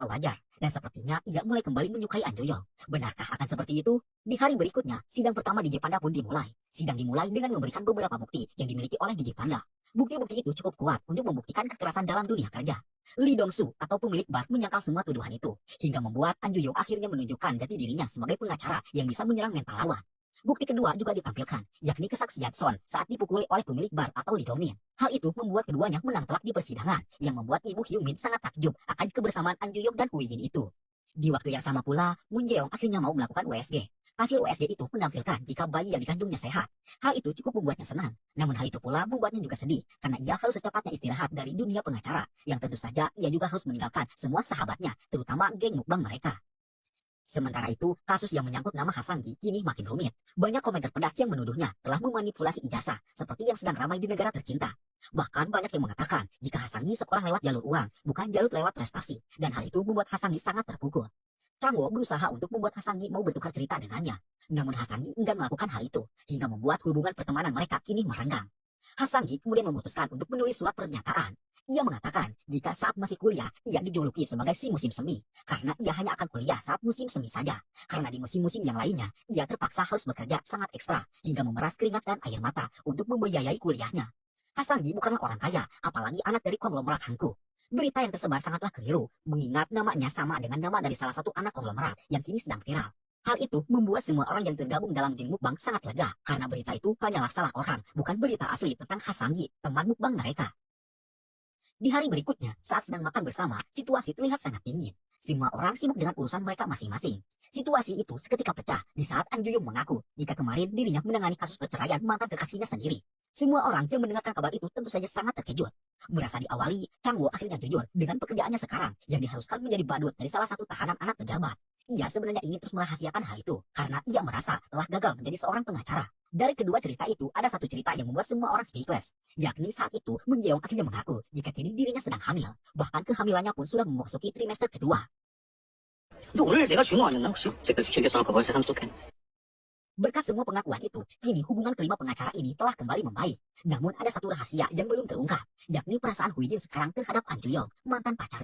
wajar, dan sepertinya ia mulai kembali menyukai An Joyong. Benarkah akan seperti itu? Di hari berikutnya, sidang pertama DJ Panda pun dimulai. Sidang dimulai dengan memberikan beberapa bukti yang dimiliki oleh DJ Panda. Bukti-bukti itu cukup kuat untuk membuktikan kekerasan dalam dunia kerja. Lee Dong-soo atau pemilik bar menyangkal semua tuduhan itu, hingga membuat An Joyong akhirnya menunjukkan jati dirinya sebagai pengacara yang bisa menyerang mental lawan. Bukti kedua juga ditampilkan, yakni kesaksian Son saat dipukuli oleh pemilik bar atau Lee Dong-min. Hal itu membuat keduanya menang telak di persidangan, yang membuat Ibu Hyung-min sangat takjub akan kebersamaan An Joyong dan Hui Jin itu. Di waktu yang sama pula, Moon Jae-yong akhirnya mau melakukan USG. Hasil USG itu menampilkan jika bayi yang dikandungnya sehat. Hal itu cukup membuatnya senang. Namun hal itu pula membuatnya juga sedih, karena ia harus secepatnya istirahat dari dunia pengacara, yang tentu saja ia juga harus meninggalkan semua sahabatnya, terutama geng mukbang mereka. Sementara itu, kasus yang menyangkut nama Hasanggi kini makin rumit. Banyak komentar pedas yang menuduhnya telah memanipulasi ijazah, seperti yang sedang ramai di negara tercinta. Bahkan banyak yang mengatakan jika Hasanggi sekolah lewat jalur uang, bukan jalur lewat prestasi, dan hal itu membuat Hasanggi sangat terpukul. Changwo berusaha untuk membuat Hasanggi mau bertukar cerita dengannya. Namun Hasanggi enggan melakukan hal itu, hingga membuat hubungan pertemanan mereka kini merenggang. Hasanggi kemudian memutuskan untuk menulis surat pernyataan. Ia mengatakan jika saat masih kuliah, ia dijuluki sebagai si musim semi, karena ia hanya akan kuliah saat musim semi saja. Karena di musim-musim yang lainnya, ia terpaksa harus bekerja sangat ekstra, hingga memeras keringat dan air mata untuk membiayai kuliahnya. Hasanggi bukanlah orang kaya, apalagi anak dari konglomerat Hanku. Berita yang tersebar sangatlah keliru, mengingat namanya sama dengan nama dari salah satu anak konglomerat yang kini sedang viral. Hal itu membuat semua orang yang tergabung dalam geng mukbang sangat lega, karena berita itu hanyalah salah orang, bukan berita asli tentang Hasanggi, teman mukbang mereka. Di hari berikutnya, saat sedang makan bersama, situasi terlihat sangat dingin. Semua orang sibuk dengan urusan mereka masing-masing. Situasi itu seketika pecah di saat An Joyong mengaku jika kemarin dirinya menangani kasus perceraian mantan kekasihnya sendiri. Semua orang yang mendengarkan kabar itu tentu saja sangat terkejut. Merasa diawali, Changwo akhirnya jujur dengan pekerjaannya sekarang yang diharuskan menjadi badut dari salah satu tahanan anak pejabat. Ia sebenarnya ingin terus merahasiakan hal itu karena ia merasa telah gagal menjadi seorang pengacara. Dari kedua cerita itu, ada satu cerita yang membuat semua orang speechless, yakni saat itu Moon Jae-yong akhirnya mengaku jika kini dirinya sedang hamil. Bahkan kehamilannya pun sudah memasuki trimester kedua. 근데 오늘 내가 준 거 아니었나 혹시? 제가 길게 써놓고 벌써 삼속했네. Berkat semua pengakuan itu, kini hubungan kelima pengacara ini telah kembali membaik. Namun ada satu rahasia yang belum terungkap, yakni perasaan Hui Jin sekarang terhadap An Joyong, mantan pacarnya.